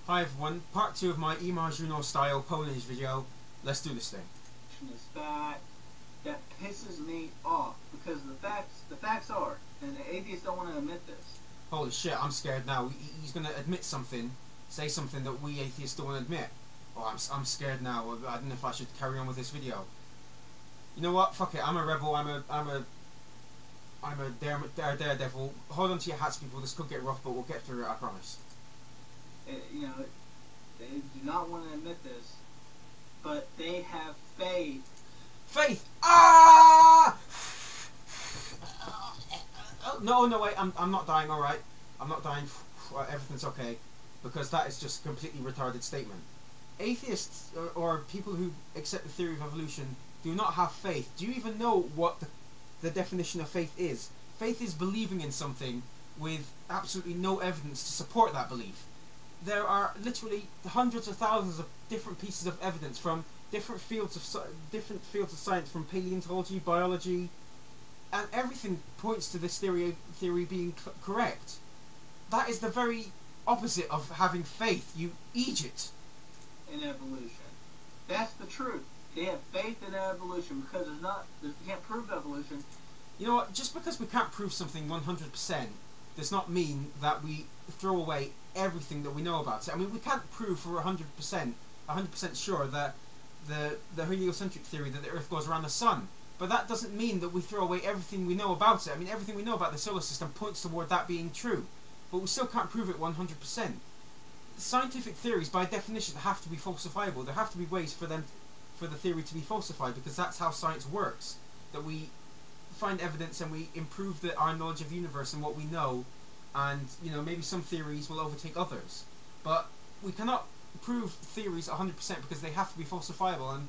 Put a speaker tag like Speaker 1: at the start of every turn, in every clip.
Speaker 1: Hi everyone, part 2 of my Imaginal style Polish video. Let's do this thing.
Speaker 2: Is that pisses me off because the facts are, and the atheists don't want to admit this.
Speaker 1: Holy shit, I'm scared now. He's going to admit something, say something that we atheists don't want to admit. Oh, I'm scared now. I don't know if I should carry on with this video. You know what? Fuck it. I'm a rebel. I'm a daredevil. Hold on to your hats, people. This could get rough, but we'll get through it. I promise.
Speaker 2: They do not want to admit this, but they have faith.
Speaker 1: Faith! Ah! No, wait. I'm not dying. All right. I'm not dying. Everything's okay, because that is just a completely retarded statement. Atheists or people who accept the theory of evolution do not have faith. Do you even know what the definition of faith is? Faith is believing in something with absolutely no evidence to support that belief. There are literally hundreds of thousands of different pieces of evidence from different fields of science, from paleontology, biology, and everything points to this theory being correct. That is the very opposite of having faith. You Egypt.
Speaker 2: In evolution. That's the truth. They have faith in evolution because they can't prove evolution.
Speaker 1: You know what? Just because we can't prove something 100% does not mean that we throw away everything that we know about it. I mean, we can't prove for 100% sure that the heliocentric theory that the Earth goes around the sun. But that doesn't mean that we throw away everything we know about it. I mean, everything we know about the solar system points toward that being true. But we still can't prove it 100%. Scientific theories, by definition, have to be falsifiable. There have to be ways for the theory to be falsified, because that's how science works. That we find evidence and we improve our knowledge of the universe and what we know, and maybe some theories will overtake others. But we cannot prove theories 100% because they have to be falsifiable, and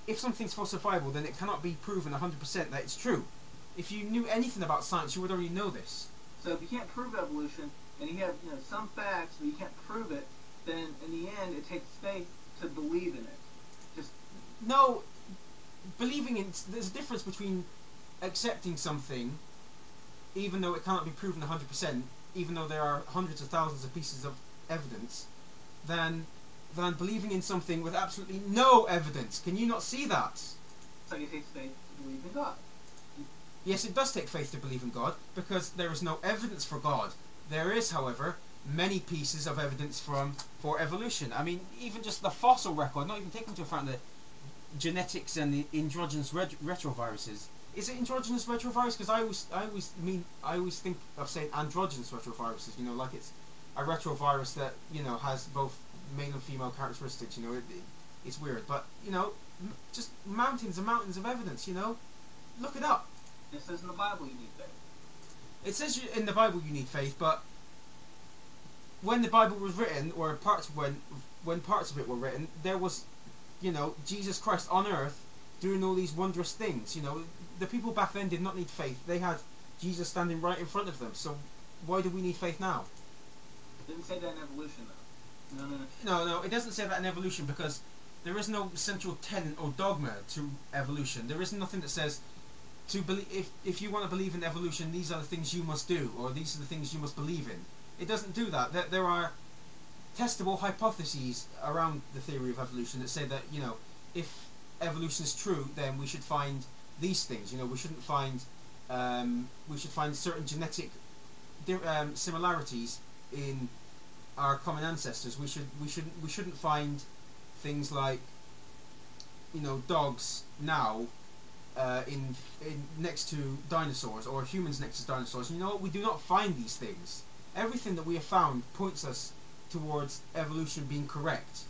Speaker 1: if something's falsifiable, then it cannot be proven 100% that it's true. If you knew anything about science, you would already know this.
Speaker 2: So if you can't prove evolution, and you have some facts, but you can't prove it, then in the end it takes faith to believe in it.
Speaker 1: No, there's a difference between accepting something, even though it cannot be proven 100%, even though there are hundreds of thousands of pieces of evidence, than believing in something with absolutely no evidence. Can you not see that?
Speaker 2: So it takes faith to believe in God.
Speaker 1: Yes, it does take faith to believe in God, because there is no evidence for God. There is, however, many pieces of evidence for evolution. I mean, even just the fossil record, not even taking into account the genetics and the endogenous retroviruses. Is it endogenous retrovirus? Because I always think of saying androgynous retroviruses. Like it's a retrovirus that has both male and female characteristics. It's weird, but just mountains and mountains of evidence. Look it up.
Speaker 2: It says in the Bible you need faith.
Speaker 1: It says in the Bible you need faith, but when the Bible was written, or when parts of it were written, there was Jesus Christ on earth doing all these wondrous things. The people back then did not need faith. They had Jesus standing right in front of them. So why do we need faith now?
Speaker 2: It didn't say that in evolution, though.
Speaker 1: No, it doesn't say that in evolution, because there is no central tenet or dogma to evolution. There is nothing that says to believe, if you want to believe in evolution, these are the things you must do, or these are the things you must believe in. It doesn't do that. There are testable hypotheses around the theory of evolution that say that if evolution is true, then we should find these things. We shouldn't find certain genetic similarities in our common ancestors. We shouldn't find things like dogs now in next to dinosaurs, or humans next to dinosaurs. We do not find these things. Everything that we have found points us towards evolution being correct.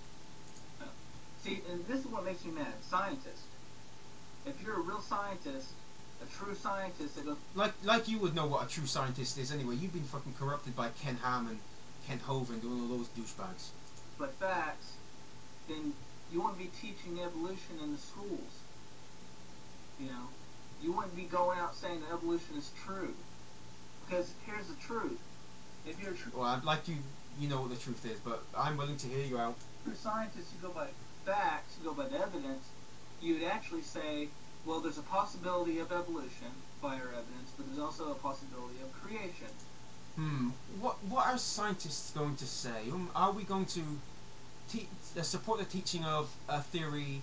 Speaker 2: See, and this is what makes me mad. Scientists. If you're a real scientist, a true scientist that goes...
Speaker 1: Like you would know what a true scientist is anyway. You've been fucking corrupted by Ken Ham and Ken Hovind and all those douchebags.
Speaker 2: But facts, then you wouldn't be teaching evolution in the schools. You wouldn't be going out saying that evolution is true. Because here's the truth. If you're true...
Speaker 1: Well, I'd like you know what the truth is, but I'm willing to hear you out.
Speaker 2: If you're a scientist, you go by facts, you go by the evidence, you would actually say, well, there's a possibility of evolution by our evidence, but there's also a possibility of creation.
Speaker 1: What are scientists going to say? Are we going to support the teaching of a theory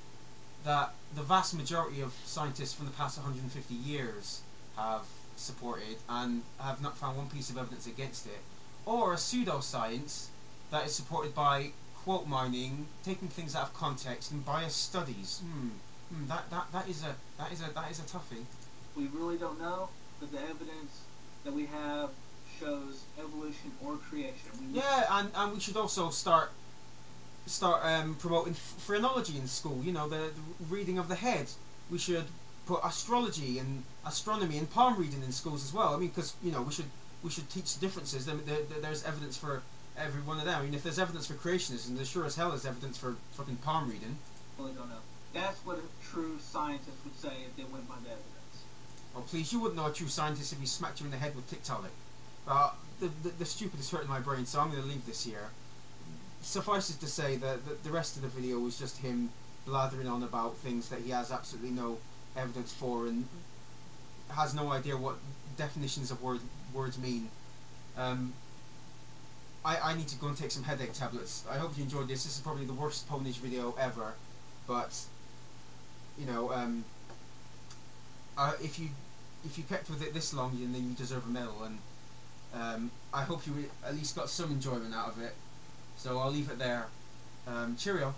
Speaker 1: that the vast majority of scientists from the past 150 years have supported and have not found one piece of evidence against it, or a pseudoscience that is supported by quote mining, taking things out of context, and biased studies? That is a toughie.
Speaker 2: We really don't know, but the evidence that we have shows evolution or creation.
Speaker 1: Yeah, and we should also start promoting phrenology in school. You know, the reading of the head. We should put astrology and astronomy and palm reading in schools as well. I mean, because you know, we should teach the differences. There's evidence for every one of them. I mean, if there's evidence for creationism, there sure as hell is evidence for fucking palm reading.
Speaker 2: Really don't know. That's what a true scientist would say if they went by the evidence.
Speaker 1: Oh please, you wouldn't know a true scientist if he smacked you in the head with Tiktaalik. The stupid is hurting my brain, so I'm going to leave this here. Suffice it to say that the rest of the video was just him blathering on about things that he has absolutely no evidence for and has no idea what definitions of words mean. I need to go and take some headache tablets. I hope you enjoyed this. This is probably the worst Pwnage video ever, but you know, if you kept with it this long, then you deserve a medal, and I hope you at least got some enjoyment out of it. So I'll leave it there. Cheerio.